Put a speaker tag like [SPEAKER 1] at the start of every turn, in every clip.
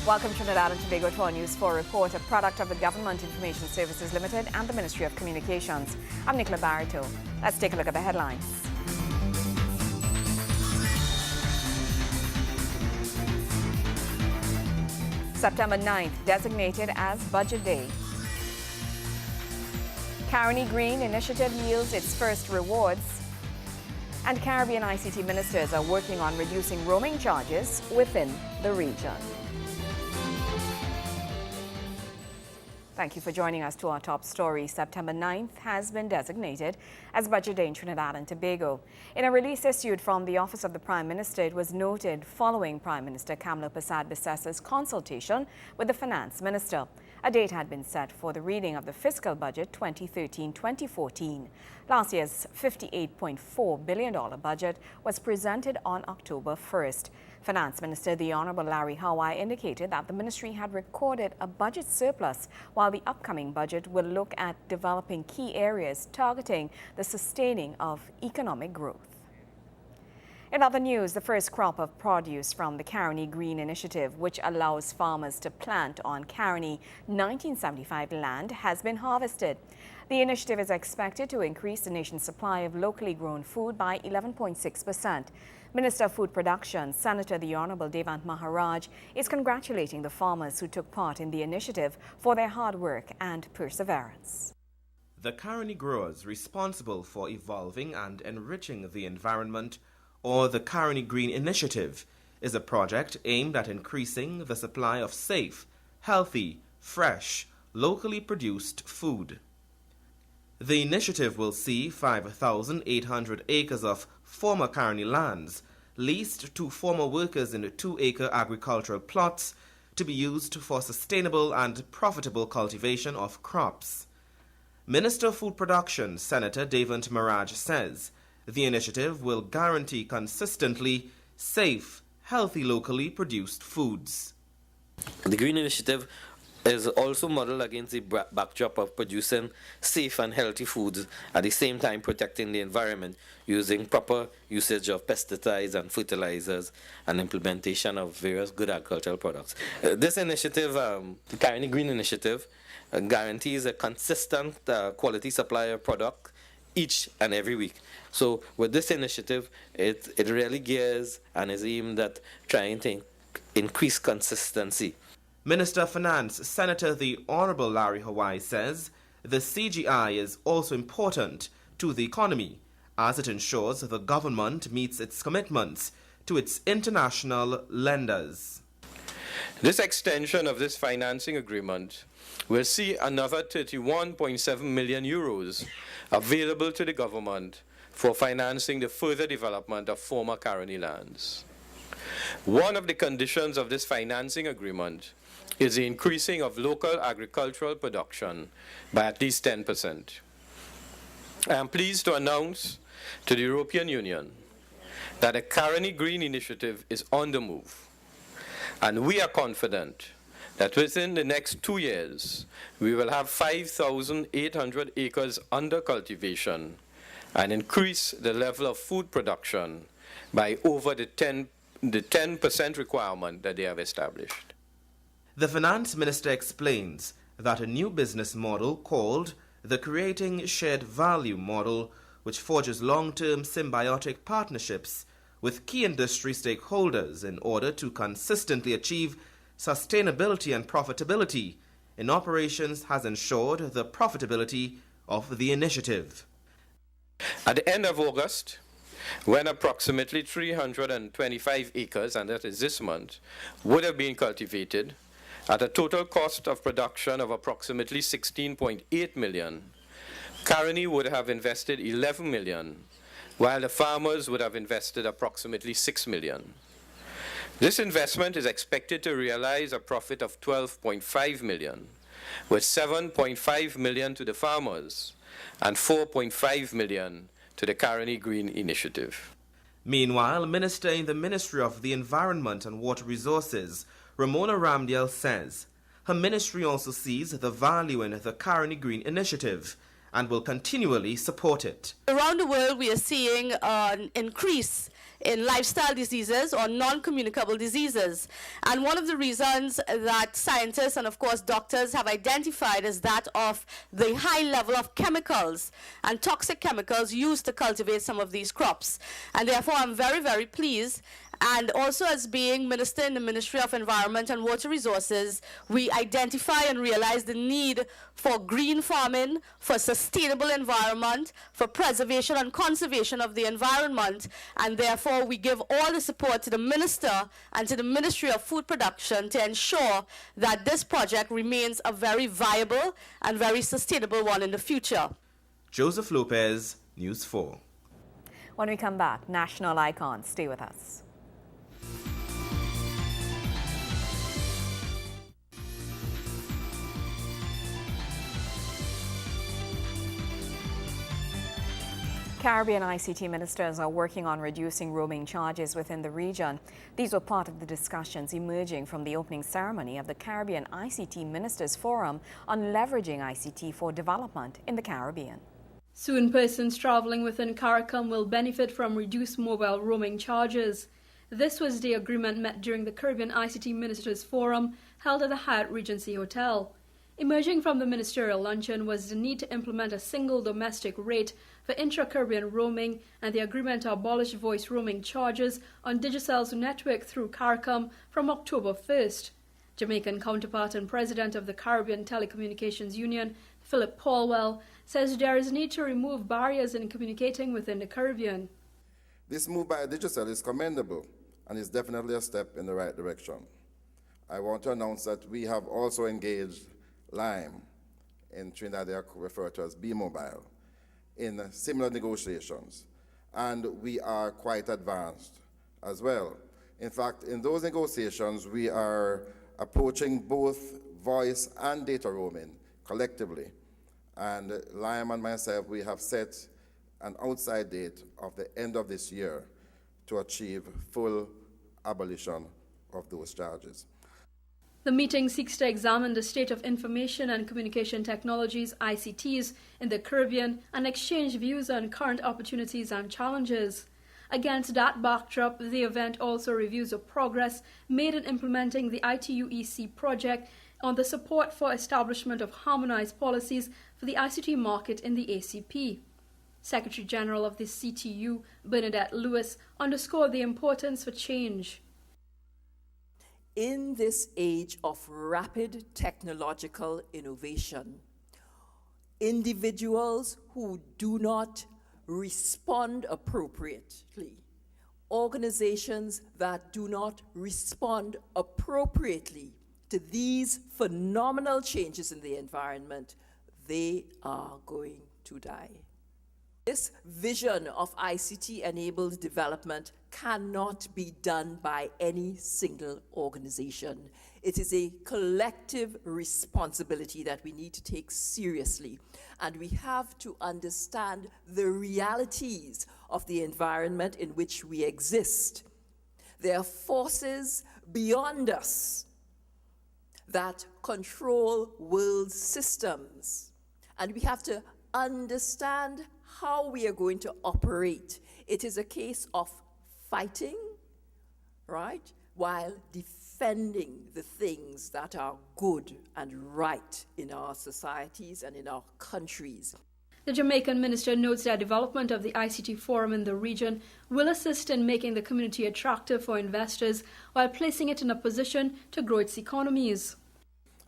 [SPEAKER 1] Welcome Trinidad and Tobago to our News 4 report, a product of the Government Information Services Limited and the Ministry of Communications. I'm Nicola Barreto. Let's take a look at the headlines. September 9th, designated as Budget Day. Carini Green Initiative yields its first rewards. And Caribbean ICT ministers are working on reducing roaming charges within the region. Thank you for joining us to our top story. September 9th has been designated as Budget Day in Trinidad and Tobago. In a release issued from the Office of the Prime Minister, it was noted following Prime Minister Kamla Persad-Bissessa's consultation with the Finance Minister. A date had been set for the reading of the fiscal budget 2013-2014. Last year's $58.4 billion budget was presented on October 1st. Finance Minister the Honorable Larry Hawaii indicated that the ministry had recorded a budget surplus, while the upcoming budget will look at developing key areas targeting the sustaining of economic growth. In other news, the first crop of produce from the Carini Green Initiative, which allows farmers to plant on Carini 1975 land, has been harvested. The initiative is expected to increase the nation's supply of locally grown food by 11.6%. Minister of Food Production, Senator the Honorable Devant Maharaj, is congratulating the farmers who took part in the initiative for their hard work and perseverance.
[SPEAKER 2] The Carini growers responsible for evolving and enriching the environment, or the Carini Green Initiative, is a project aimed at increasing the supply of safe, healthy, fresh, locally produced food. The initiative will see 5,800 acres of former Carini lands leased to former workers in 2-acre agricultural plots to be used for sustainable and profitable cultivation of crops. Minister of Food Production, Senator Devant Maharaj, says the initiative will guarantee consistently safe, healthy, locally produced foods.
[SPEAKER 3] The Green Initiative is also modeled against the backdrop of producing safe and healthy foods, at the same time protecting the environment using proper usage of pesticides and fertilizers and implementation of various good agricultural products. This initiative, the Carini Green Initiative, guarantees a consistent quality supply of product each and every week. So with this initiative, it really gears and is aimed at trying to increase consistency.
[SPEAKER 2] Minister of Finance, Senator the Honorable Larry Hawaii, says the CGI is also important to the economy as it ensures the government meets its commitments to its international lenders.
[SPEAKER 4] This extension of this financing agreement will see another 31.7 million euros available to the government for financing the further development of former Carini lands. One of the conditions of this financing agreement is the increasing of local agricultural production by at least 10%. I am pleased to announce to the European Union that the Carini Green Initiative is on the move, and we are confident that within the next 2 years we will have 5,800 acres under cultivation and increase the level of food production by over the 10% requirement that they have established.
[SPEAKER 2] The Finance Minister explains that a new business model called the Creating Shared Value model, which forges long-term symbiotic partnerships with key industry stakeholders in order to consistently achieve sustainability and profitability in operations, has ensured the profitability of the initiative.
[SPEAKER 4] At the end of August, when approximately 325 acres, and that is this month, would have been cultivated, at a total cost of production of approximately 16.8 million, Carini would have invested 11 million, while the farmers would have invested approximately 6 million. This investment is expected to realize a profit of 12.5 million, with 7.5 million to the farmers and 4.5 million to the Carini Green Initiative.
[SPEAKER 2] Meanwhile, Minister in the Ministry of the Environment and Water Resources, Ramona Ramdiel, says her ministry also sees the value in the Carini Green Initiative and will continually support it.
[SPEAKER 5] Around the world, we are seeing an increase in lifestyle diseases or non-communicable diseases. And one of the reasons that scientists and, of course, doctors have identified is that of the high level of chemicals and toxic chemicals used to cultivate some of these crops. And therefore, I'm very, very pleased. And also, as being minister in the Ministry of Environment and Water Resources, we identify and realize the need for green farming, for sustainable environment, for preservation and conservation of the environment. And therefore, we give all the support to the minister and to the Ministry of Food Production to ensure that this project remains a very viable and very sustainable one in the future.
[SPEAKER 2] Joseph Lopez, News 4.
[SPEAKER 1] When we come back, national icons. Stay with us. Caribbean ICT ministers are working on reducing roaming charges within the region. These were part of the discussions emerging from the opening ceremony of the Caribbean ICT Ministers Forum on leveraging ICT for development in the Caribbean.
[SPEAKER 6] Soon, persons traveling within CARICOM will benefit from reduced mobile roaming charges. This was the agreement met during the Caribbean ICT Ministers Forum held at the Hyatt Regency Hotel. Emerging from the ministerial luncheon was the need to implement a single domestic rate for intra-Caribbean roaming and the agreement to abolish voice roaming charges on Digicel's network through CARICOM from October 1st. Jamaican counterpart and president of the Caribbean Telecommunications Union, Philip Paulwell, says there is need to remove barriers in communicating within the Caribbean.
[SPEAKER 7] This move by Digicel is commendable and is definitely a step in the right direction. I want to announce that we have also engaged Lime, in Trinidad they are referred to as B-Mobile, in similar negotiations, and we are quite advanced as well. In fact, in those negotiations, we are approaching both voice and data roaming collectively, and Lime and myself, we have set an outside date of the end of this year to achieve full abolition of those charges.
[SPEAKER 6] The meeting seeks to examine the state of information and communication technologies, ICTs, in the Caribbean and exchange views on current opportunities and challenges. Against that backdrop, the event also reviews the progress made in implementing the ITUEC project on the support for establishment of harmonized policies for the ICT market in the ACP. Secretary General of the CTU, Bernadette Lewis, underscored the importance for change.
[SPEAKER 8] In this age of rapid technological innovation, individuals who do not respond appropriately, organizations that do not respond appropriately to these phenomenal changes in the environment, they are going to die. This vision of ICT-enabled development cannot be done by any single organization. It is a collective responsibility that we need to take seriously, and we have to understand the realities of the environment in which we exist. There are forces beyond us that control world systems, and we have to understand how we are going to operate. It is a case of fighting, right, while defending the things that are good and right in our societies and in our countries.
[SPEAKER 6] The Jamaican minister notes that development of the ICT forum in the region will assist in making the community attractive for investors while placing it in a position to grow its economies.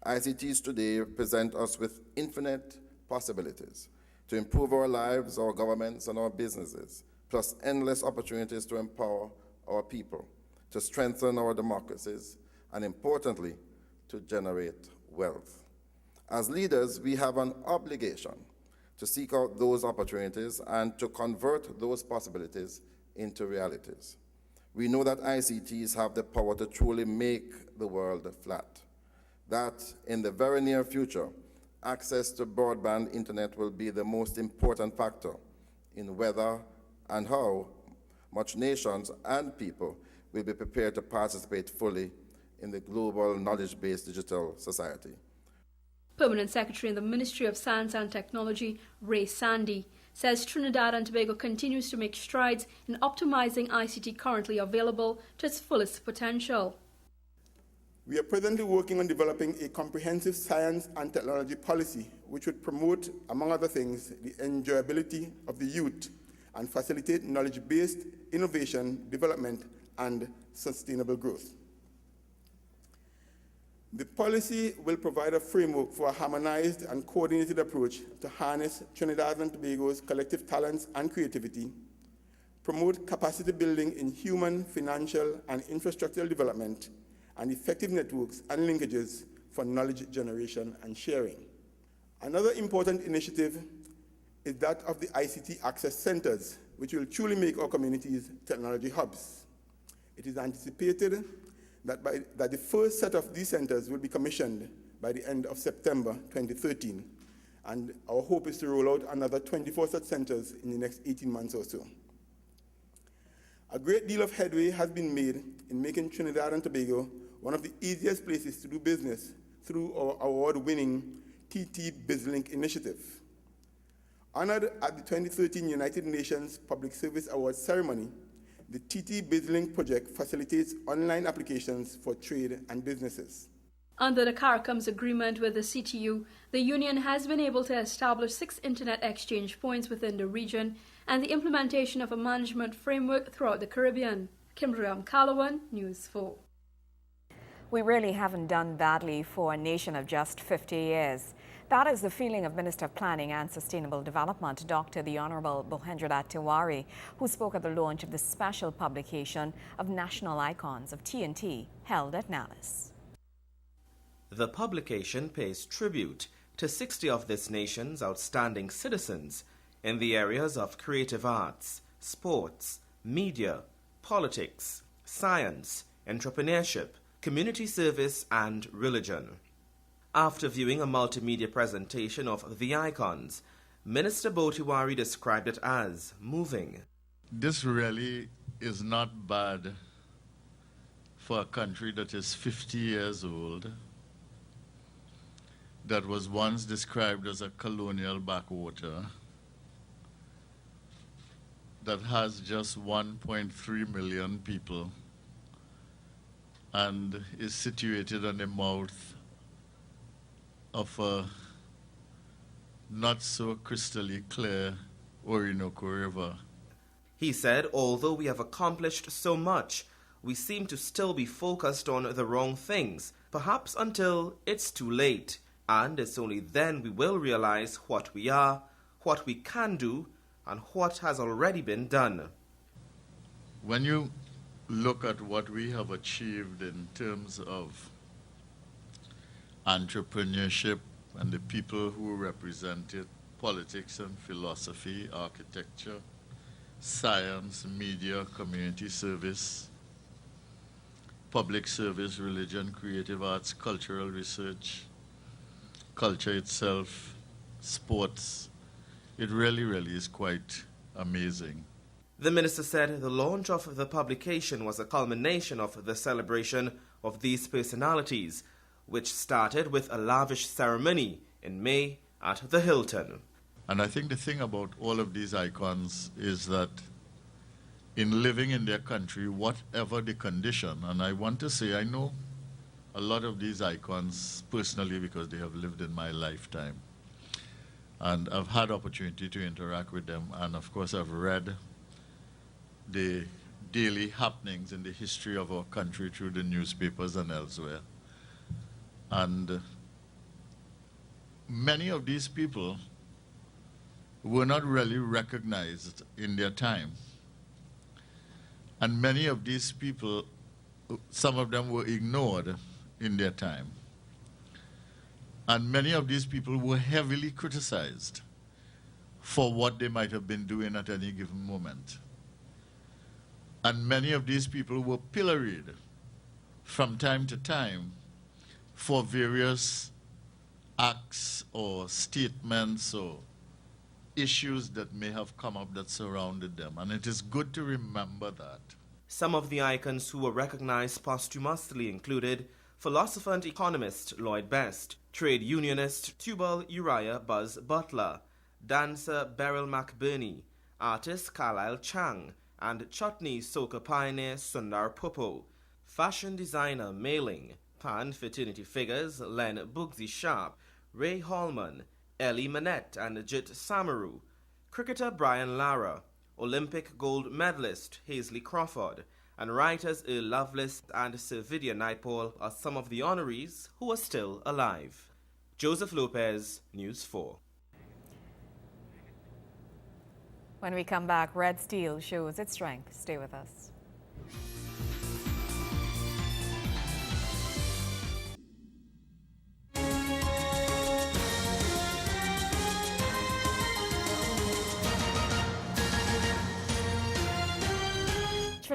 [SPEAKER 7] ICTs today present us with infinite possibilities to improve our lives, our governments, and our businesses, plus endless opportunities to empower our people, to strengthen our democracies, and importantly, to generate wealth. As leaders, we have an obligation to seek out those opportunities and to convert those possibilities into realities. We know that ICTs have the power to truly make the world flat, that in the very near future, access to broadband internet will be the most important factor in whether and how much nations and people will be prepared to participate fully in the global knowledge-based digital society.
[SPEAKER 6] Permanent Secretary in the Ministry of Science and Technology, Ray Sandy, says Trinidad and Tobago continues to make strides in optimizing ICT currently available to its fullest potential.
[SPEAKER 9] We are presently working on developing a comprehensive science and technology policy which would promote, among other things, the enjoyability of the youth and facilitate knowledge-based innovation, development, and sustainable growth. The policy will provide a framework for a harmonized and coordinated approach to harness Trinidad and Tobago's collective talents and creativity, promote capacity building in human, financial, and infrastructural development, and effective networks and linkages for knowledge generation and sharing. Another important initiative is that of the ICT Access Centers, which will truly make our communities technology hubs. It is anticipated that the first set of these centers will be commissioned by the end of September 2013, and our hope is to roll out another 24 such centers in the next 18 months or so. A great deal of headway has been made in making Trinidad and Tobago one of the easiest places to do business through our award-winning TT BizLink initiative. Honored at the 2013 United Nations Public Service Awards ceremony, the TT BizLink project facilitates online applications for trade and businesses.
[SPEAKER 6] Under the CARICOM's agreement with the CTU, the union has been able to establish 6 internet exchange points within the region and the implementation of a management framework throughout the Caribbean. Kimberly Calawan, News 4.
[SPEAKER 1] We really haven't done badly for a nation of just 50 years. That is the feeling of Minister of Planning and Sustainable Development, Dr. the Honorable Bohendradat Tiwari, who spoke at the launch of the special publication of National Icons of TNT held at Nalis.
[SPEAKER 2] The publication pays tribute to 60 of this nation's outstanding citizens in the areas of creative arts, sports, media, politics, science, entrepreneurship, community service, and religion. After viewing a multimedia presentation of the icons, Minister Botiwari described it as moving.
[SPEAKER 10] This really is not bad for a country that is 50 years old, that was once described as a colonial backwater, that has just 1.3 million people and is situated on the mouth of a not so crystally clear Orinoco River.
[SPEAKER 2] He said, although we have accomplished so much, we seem to still be focused on the wrong things, perhaps until it's too late. And it's only then we will realize what we are, what we can do, and what has already been done.
[SPEAKER 10] When you look at what we have achieved in terms of entrepreneurship and the people who represent it, politics and philosophy, architecture, science, media, community service, public service, religion, creative arts, cultural research, culture itself, sports, it really is quite amazing.
[SPEAKER 2] The minister said the launch of the publication was a culmination of the celebration of these personalities, which started with a lavish ceremony in May at the Hilton.
[SPEAKER 10] And I think the thing about all of these icons is that in living in their country, whatever the condition, and I want to say I know a lot of these icons personally because they have lived in my lifetime. And I've had opportunity to interact with them, and of course I've read the daily happenings in the history of our country through the newspapers and elsewhere. And many of these people were not really recognized in their time. And many of these people, some of them were ignored in their time. And many of these people were heavily criticized for what they might have been doing at any given moment. And many of these people were pilloried from time to time for various acts or statements or issues that may have come up that surrounded them. And it is good to remember that.
[SPEAKER 2] Some of the icons who were recognized posthumously included philosopher and economist Lloyd Best, trade unionist Tubal Uriah Buzz Butler, dancer Beryl McBurney, artist Carlisle Chang, and chutney soca pioneer Sundar Popo, fashion designer Mailing, pan fraternity figures Len Bugsy Sharp, Ray Hallman, Ellie Manette and Jit Samaru, cricketer Brian Lara, Olympic gold medalist Hazley Crawford, and writers Earl Lovelace and Sir Vivian Naipaul are some of the honorees who are still alive. Joseph Lopez, News 4.
[SPEAKER 1] When we come back, red steel shows its strength. Stay with us.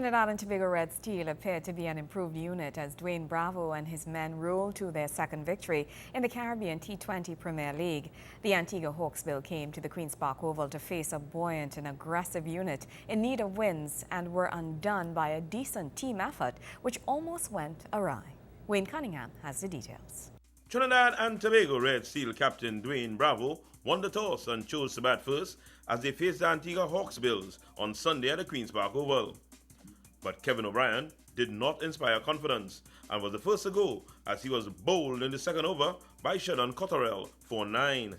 [SPEAKER 1] Trinidad and Tobago Red Steel appeared to be an improved unit as Dwayne Bravo and his men rolled to their second victory in the Caribbean T20 Premier League. The Antigua Hawksbill came to the Queen's Park Oval to face a buoyant and aggressive unit in need of wins and were undone by a decent team effort which almost went awry. Wayne Cunningham has the details.
[SPEAKER 11] Trinidad and Tobago Red Steel captain Dwayne Bravo won the toss and chose to bat first as they faced the Antigua Hawksbills on Sunday at the Queen's Park Oval. But Kevin O'Brien did not inspire confidence and was the first to go as he was bowled in the second over by Sheldon Cotterell for 9.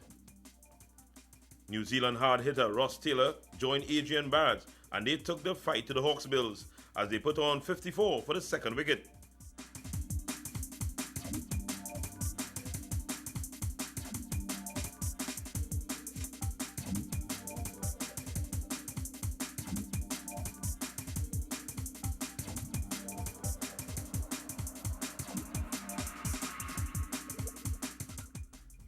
[SPEAKER 11] New Zealand hard hitter Ross Taylor joined Adrian Barrett and they took the fight to the Hawksbills as they put on 54 for the second wicket.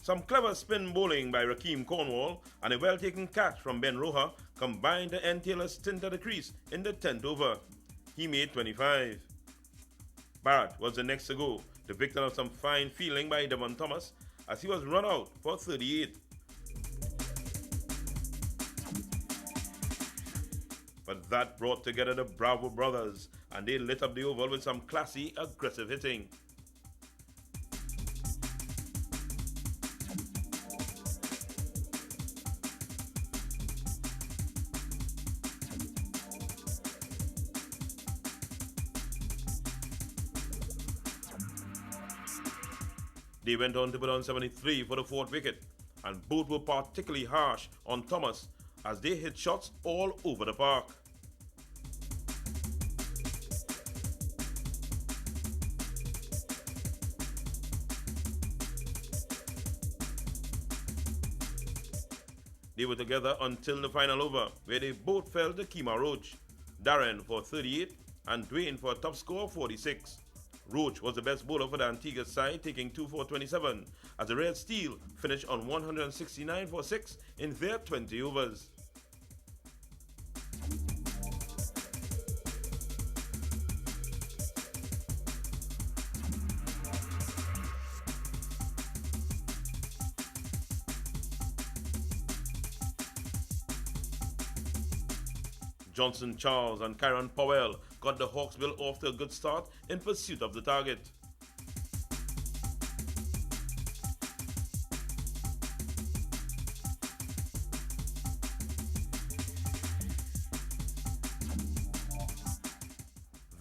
[SPEAKER 11] Some clever spin bowling by Rakeem Cornwall and a well-taken catch from Ben Roja combined to end Taylor's stint at the crease in the 10th over. He made 25. Barrett was the next to go, the victim of some fine fielding by Devon Thomas as he was run out for 38. But that brought together the Bravo brothers and they lit up the oval with some classy, aggressive hitting. They went on to put on 73 for the fourth wicket, and both were particularly harsh on Thomas as they hit shots all over the park. They were together until the final over, where they both fell to Kemar Roach, Darren for 38 and Dwayne for a top score of 46. Roach was the best bowler for the Antigua side, taking 2 for 27, as the Red Steel finished on 169 for 6 in their 20 overs. Johnson Charles and Kyron Powell got the Hawksbill off to a good start in pursuit of the target.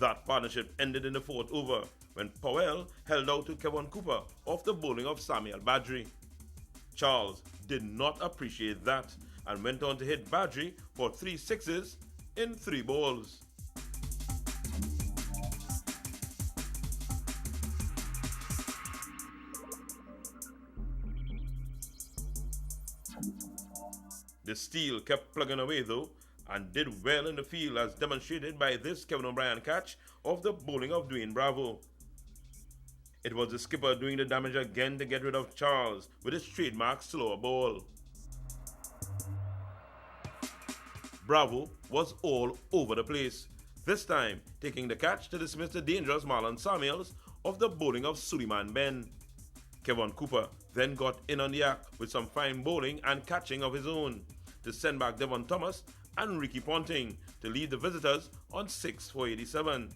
[SPEAKER 11] That partnership ended in the fourth over when Powell held out to Kevin Cooper off the bowling of Samuel Badri. Charles did not appreciate that and went on to hit Badri for 3 sixes in 3 balls. The Steel kept plugging away though and did well in the field as demonstrated by this Kevin O'Brien catch of the bowling of Dwayne Bravo. It was the skipper doing the damage again to get rid of Charles with his trademark slower ball. Bravo was all over the place, this time taking the catch to dismiss the dangerous Marlon Samuels of the bowling of Suleiman Ben. Kevin Cooper then got in on the act with some fine bowling and catching of his own to send back Devon Thomas and Ricky Ponting to lead the visitors on 6 for 87.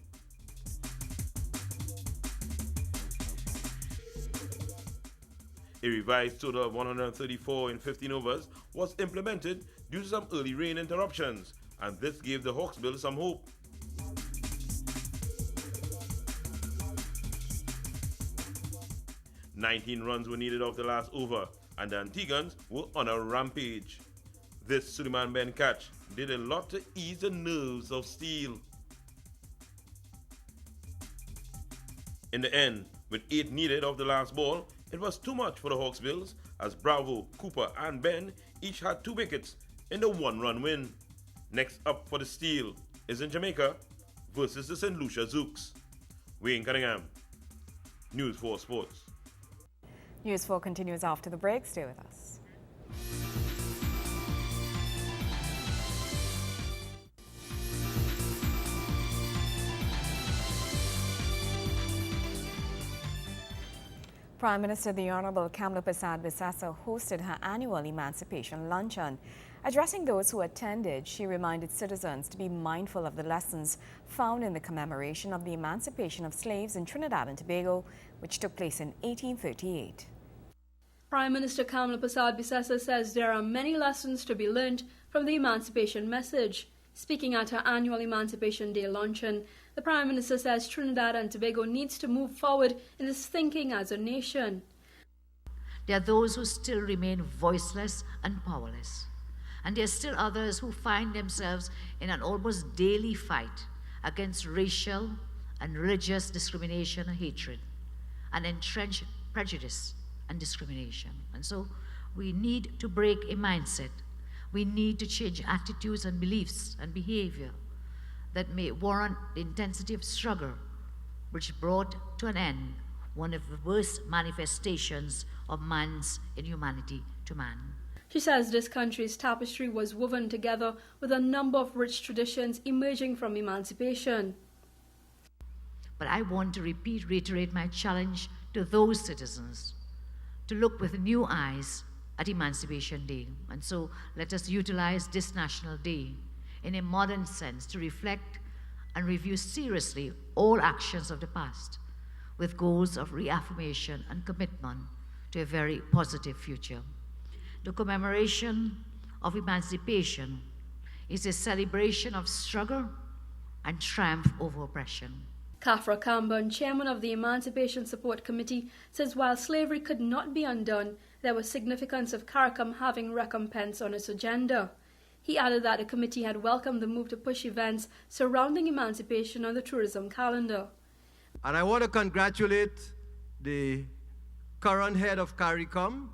[SPEAKER 11] A revised total of 134 in 15 overs was implemented due to some early rain interruptions, and this gave the Hawksbills some hope. "19 runs were needed off the last over, and the Antiguans were on a rampage. This Suleiman Ben catch did a lot to ease the nerves of steel. In the end, with 8 needed off the last ball, it was too much for the Hawksbills, as Bravo, Cooper, and Ben each had 2 wickets in the 1-run win. Next up for the Steel is in Jamaica versus the St. Lucia Zooks. Wayne Cunningham, News 4 Sports.
[SPEAKER 1] News 4 continues after the break. Stay with us. Prime Minister the Honorable Kamla Persad-Bissessar hosted her annual Emancipation Luncheon. Addressing those who attended, she reminded citizens to be mindful of the lessons found in the commemoration of the emancipation of slaves in Trinidad and Tobago, which took place in 1838.
[SPEAKER 6] Prime Minister Kamla Persad-Bissessar says there are many lessons to be learned from the emancipation message. Speaking at her annual Emancipation Day luncheon, the Prime Minister says Trinidad and Tobago needs to move forward in its thinking as a nation.
[SPEAKER 12] There are those who still remain voiceless and powerless. And there are still others who find themselves in an almost daily fight against racial and religious discrimination and hatred, and entrenched prejudice and discrimination. And so we need to break a mindset. We need to change attitudes and beliefs and behavior that may warrant the intensity of struggle which brought to an end one of the worst manifestations of man's inhumanity to man.
[SPEAKER 6] She says this country's tapestry was woven together with a number of rich traditions emerging from emancipation.
[SPEAKER 12] But I want to reiterate my challenge to those citizens to look with new eyes at Emancipation Day. And so let us utilize this National Day in a modern sense to reflect and review seriously all actions of the past with goals of reaffirmation and commitment to a very positive future. The commemoration of emancipation is a celebration of struggle and triumph over oppression.
[SPEAKER 6] Kafra Kamban, chairman of the Emancipation Support Committee, says while slavery could not be undone, there was significance of CARICOM having recompense on its agenda. He added that the committee had welcomed the move to push events surrounding emancipation on the tourism calendar.
[SPEAKER 13] And I want to congratulate the current head of CARICOM.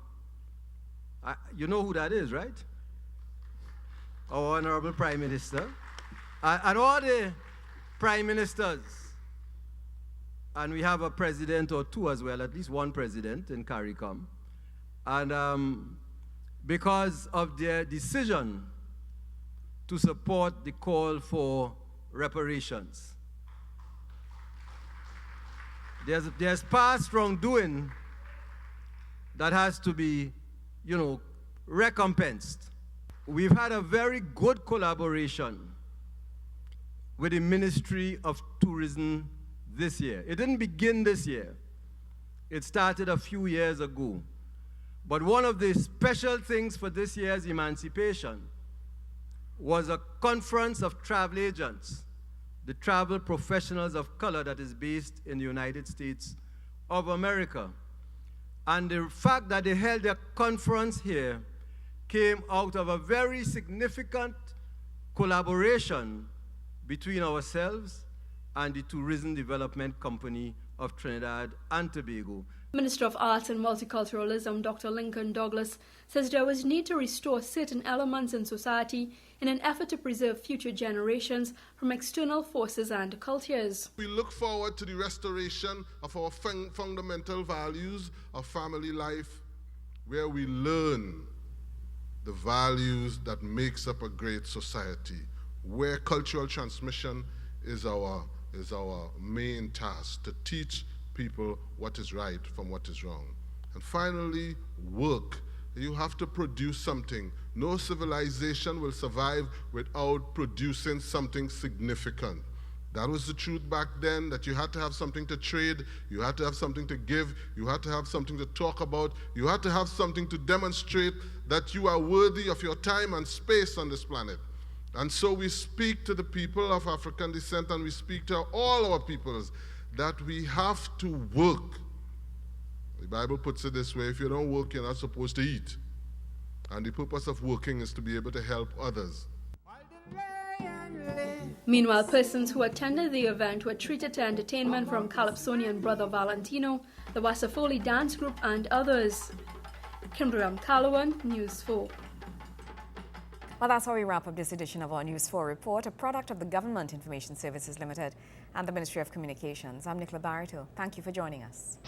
[SPEAKER 13] You know who that is, right? Our Honorable Prime Minister. And all the Prime Ministers. And we have a president or two as well, at least one president in CARICOM. And because of their decision to support the call for reparations. There's past wrongdoing that has to be, recompensed. We've had a very good collaboration with the Ministry of Tourism this year. It didn't begin this year. It started a few years ago. But one of the special things for this year's Emancipation was a conference of travel agents, the travel professionals of color that is based in the United States of America. And the fact that they held their conference here came out of a very significant collaboration between ourselves and the Tourism Development Company of Trinidad and Tobago.
[SPEAKER 6] Minister of Arts and Multiculturalism, Dr. Lincoln Douglas, says there was need to restore certain elements in society in an effort to preserve future generations from external forces and cultures.
[SPEAKER 14] We look forward to the restoration of our fundamental values of family life, where we learn the values that makes up a great society, where cultural transmission is our main task, to teach people what is right from what is wrong. And finally, work. You have to produce something. No civilization will survive without producing something significant. That was the truth back then, that you had to have something to trade, you had to have something to give, you had to have something to talk about, you had to have something to demonstrate that you are worthy of your time and space on this planet. And so we speak to the people of African descent, and we speak to all our peoples that we have to work. The Bible puts it this way: if you don't work, you're not supposed to eat. And the purpose of working is to be able to help others.
[SPEAKER 6] Meanwhile, persons who attended the event were treated to entertainment from Calypsonian brother Valentino, the Wasafoli dance group, and others. Kimberly Calawan, News 4.
[SPEAKER 1] Well, that's how we wrap up this edition of our News 4 report, a product of the Government Information Services Limited and the Ministry of Communications. I'm Nicola Barreto. Thank you for joining us.